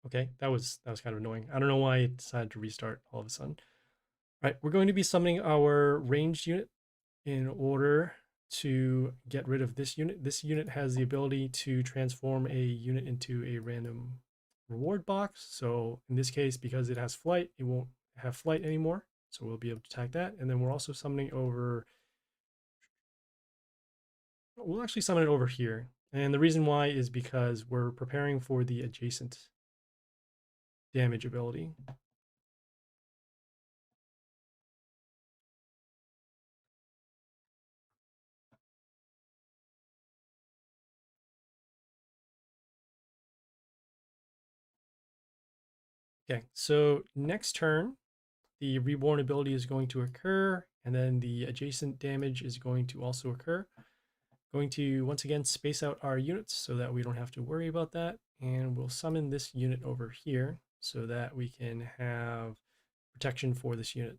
Okay, that was kind of annoying. I don't know why it decided to restart all of a sudden. All right, we're going to be summoning our ranged unit in order to get rid of this unit. This unit has the ability to transform a unit into a random reward box. So in this case, because it has flight, it won't have flight anymore. So we'll be able to attack that. And then we're also summoning over, we'll actually summon it over here. And the reason why is because we're preparing for the adjacent damage ability. Okay, so next turn, the reborn ability is going to occur, and then the adjacent damage is going to also occur. Going to once again space out our units so that we don't have to worry about that. And we'll summon this unit over here so that we can have protection for this unit.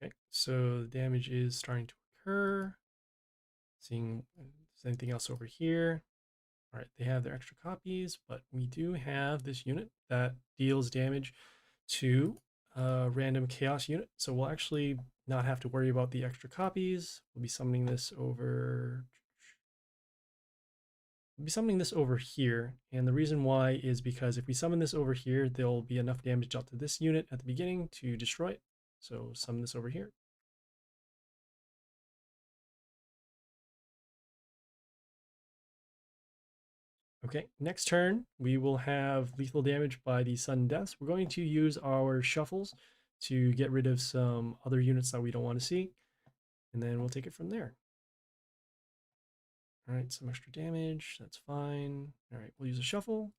Okay, so the damage is starting to occur. Seeing if there's anything else over here. All right, they have their extra copies, but we do have this unit that deals damage to a random chaos unit. So we'll actually not have to worry about the extra copies. We'll be summoning this over. We'll be summoning this over here. And the reason why is because if we summon this over here, there'll be enough damage dealt to this unit at the beginning to destroy it. So summon this over here. Okay, next turn, we will have lethal damage by the sudden deaths. We're going to use our shuffles to get rid of some other units that we don't want to see, and then we'll take it from there. All right, some extra damage, that's fine. All right, we'll use a shuffle.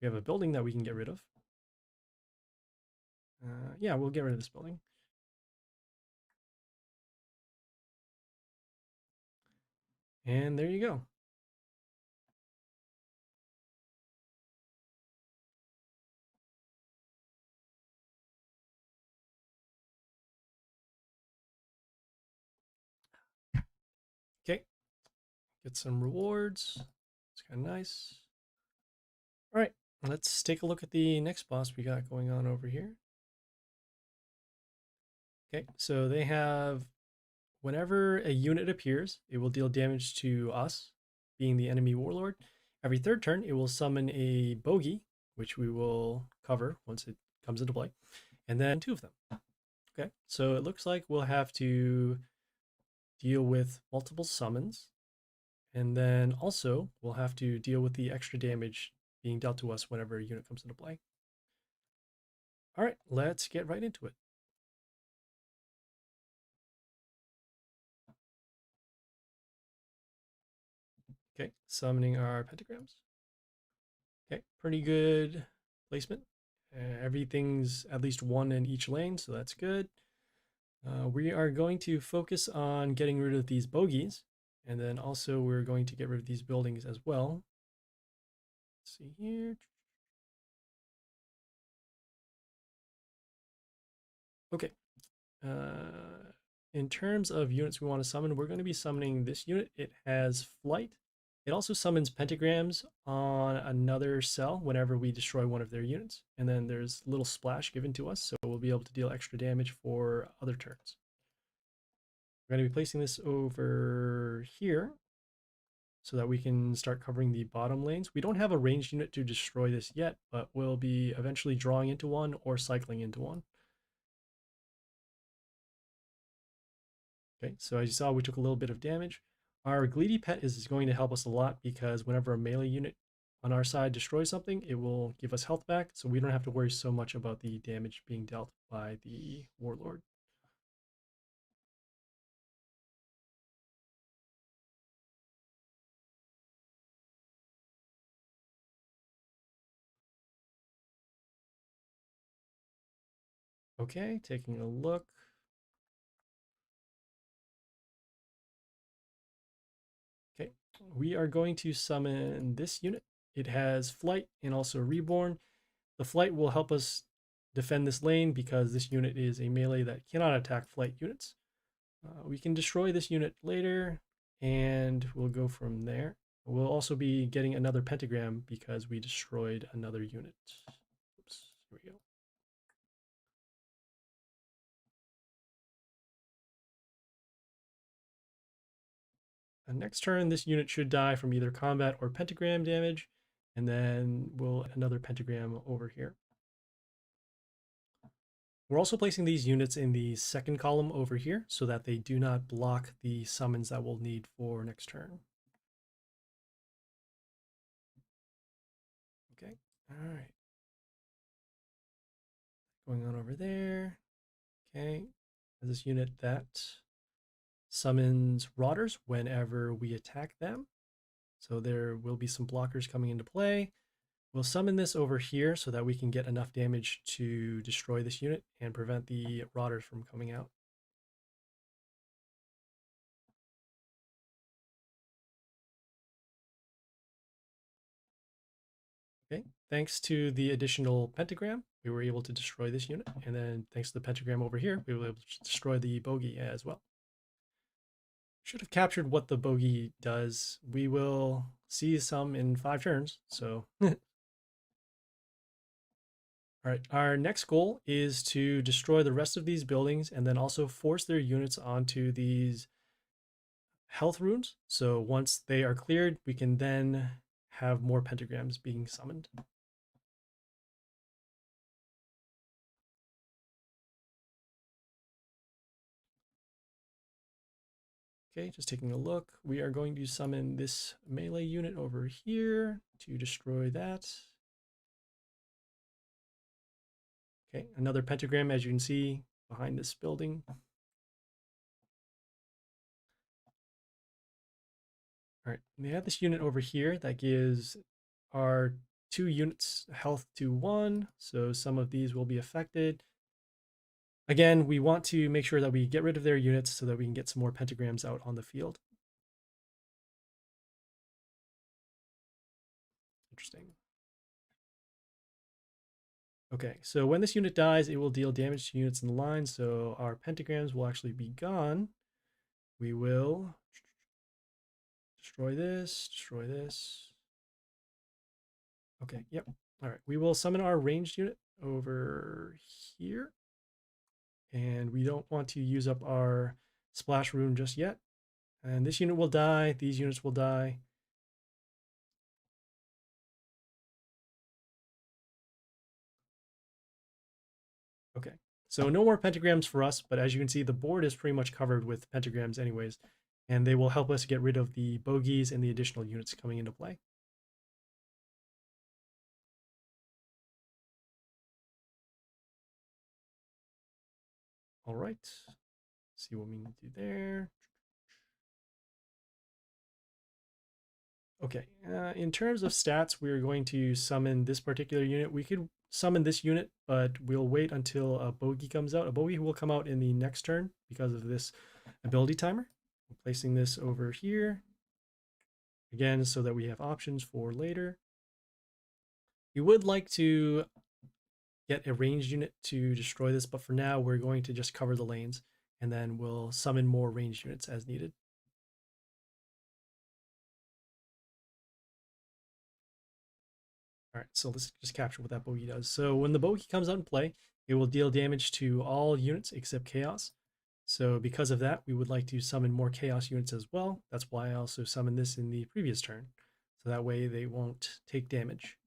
We have a building that we can get rid of. Yeah, we'll get rid of this building. And there you go. Okay, get some rewards. It's kind of nice. All right, let's take a look at the next boss we got going on over here. Okay, so they have whenever a unit appears, it will deal damage to us, being the enemy warlord. Every third turn, it will summon a bogey, which we will cover once it comes into play, and then two of them. Okay, so it looks like we'll have to deal with multiple summons, and then also we'll have to deal with the extra damage being dealt to us whenever a unit comes into play. All right, let's get right into it. Okay, summoning our pentagrams. Okay, pretty good placement. Everything's at least one in each lane, so that's good. We are going to focus on getting rid of these bogeys, and then also we're going to get rid of these buildings as well. Let's see here. Okay. In terms of units we want to summon, we're going to be summoning this unit. It has flight. It also summons pentagrams on another cell whenever we destroy one of their units. And then there's a little splash given to us, so we'll be able to deal extra damage for other turns. We're going to be placing this over here so that we can start covering the bottom lanes. We don't have a ranged unit to destroy this yet, but we'll be eventually drawing into one or cycling into one. Okay, so as you saw, we took a little bit of damage. Our Gleedy Pet is going to help us a lot because whenever a melee unit on our side destroys something, it will give us health back, so we don't have to worry so much about the damage being dealt by the Warlord. Okay, taking a look. we are going to summon this unit. It has flight and also reborn. The flight will help us defend this lane because this unit is a melee that cannot attack flight units. We can destroy this unit later and we'll go from there. We'll also be getting another pentagram because we destroyed another unit. Oops, here we go. And next turn, this unit should die from either combat or pentagram damage, and then we'll another pentagram over here. We're also placing these units in the second column over here so that they do not block the summons that we'll need for next turn. Okay, all right. Going on over there. Okay, this unit that summons Rotters whenever we attack them. So there will be some blockers coming into play. We'll summon this over here so that we can get enough damage to destroy this unit and prevent the Rotters from coming out. Okay, thanks to the additional pentagram, we were able to destroy this unit. And then thanks to the pentagram over here, we were able to destroy the bogey as well. Should have captured what the bogey does. We will see some in 5 turns, so all right, our next goal is to destroy the rest of these buildings and then also force their units onto these health runes. So once they are cleared, we can then have more pentagrams being summoned. Okay, just taking a look. We are going to summon this melee unit over here to destroy that. Okay, another pentagram, as you can see, behind this building. All right, we have this unit over here that gives our 2 units health to 1, so some of these will be affected. Again, we want to make sure that we get rid of their units so that we can get some more pentagrams out on the field. Interesting. Okay, so when this unit dies, it will deal damage to units in the line, so our pentagrams will actually be gone. We will destroy this, destroy this. Okay, yep. All right, we will summon our ranged unit over here. And we don't want to use up our splash rune just yet. And this unit will die, these units will die. Okay, so no more pentagrams for us, but as you can see, the board is pretty much covered with pentagrams anyways, and they will help us get rid of the bogeys and the additional units coming into play. All right, see what we need to do there. Okay, in terms of stats, we're going to summon this particular unit. We could summon this unit, but we'll wait until a bogey comes out. A bogey will come out in the next turn because of this ability timer. I'm placing this over here, again, so that we have options for later. We would like to get a ranged unit to destroy this, but for now, we're going to just cover the lanes, and then we'll summon more ranged units as needed. All right, so let's just capture what that bogey does. So when the bogey comes out in play, it will deal damage to all units except chaos. So because of that, we would like to summon more chaos units as well. That's why I also summoned this in the previous turn. So that way they won't take damage.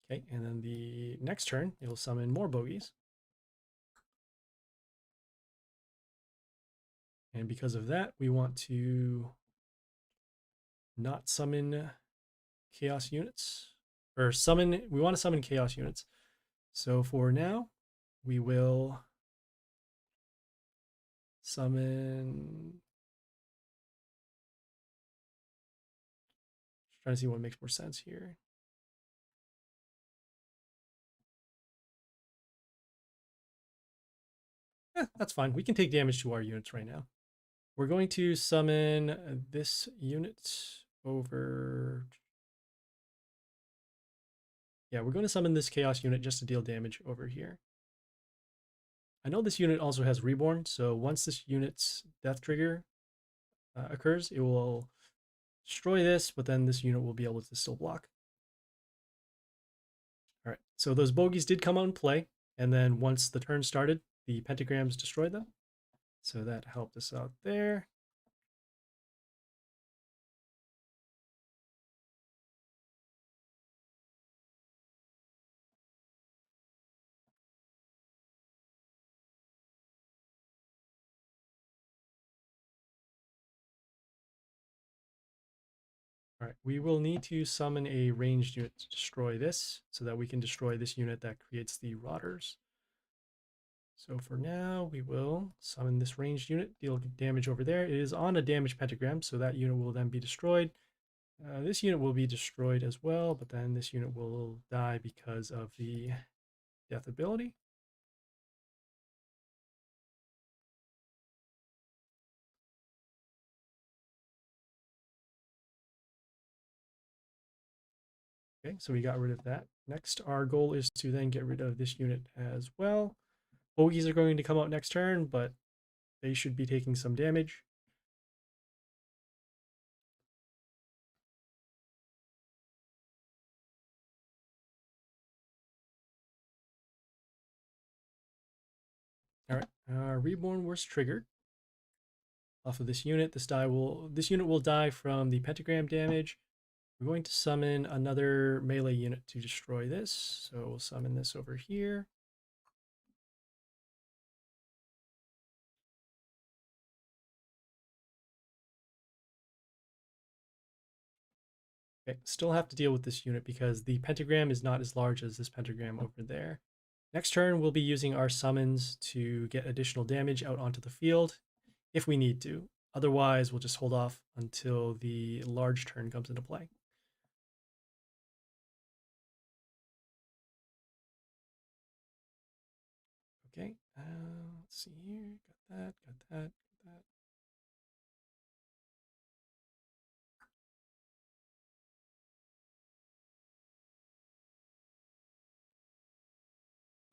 Okay, and then the next turn, it'll summon more bogeys. And because of that, we want to not summon chaos units. Or summon, we want to summon chaos units. So for now, we will summon. Just trying to see what makes more sense here. That's fine. We can take damage to our units right now. We're going to summon this unit over. Yeah, we're going to summon this chaos unit just to deal damage over here. I know this unit also has Reborn, so once this unit's death trigger occurs, it will destroy this, but then this unit will be able to still block. All right, so those bogeys did come out and play, and then once the turn started, the pentagrams destroyed them. So that helped us out there. All right, we will need to summon a ranged unit to destroy this so that we can destroy this unit that creates the rotters. So for now, we will summon this ranged unit, deal damage over there. It is on a damage pentagram, so that unit will then be destroyed. This unit will be destroyed as well, but then this unit will die because of the death ability. Okay, so we got rid of that. Next, our goal is to then get rid of this unit as well. Bogeys are going to come out next turn, but they should be taking some damage. All right, Reborn was triggered off of this unit. This unit will die from the pentagram damage. We're going to summon another melee unit to destroy this. So we'll summon this over here. Okay, still have to deal with this unit because the pentagram is not as large as this pentagram over there. Next turn, we'll be using our summons to get additional damage out onto the field if we need to. Otherwise, we'll just hold off until the large turn comes into play. Okay, let's see here. Got that, got that, got that.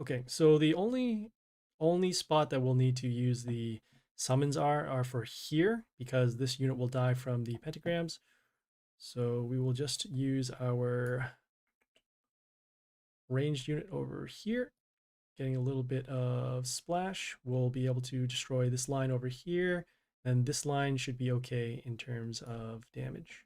Okay, so the only spot that we'll need to use the summons are for here because this unit will die from the pentagrams. So we will just use our ranged unit over here, getting a little bit of splash. We'll be able to destroy this line over here, and this line should be okay in terms of damage.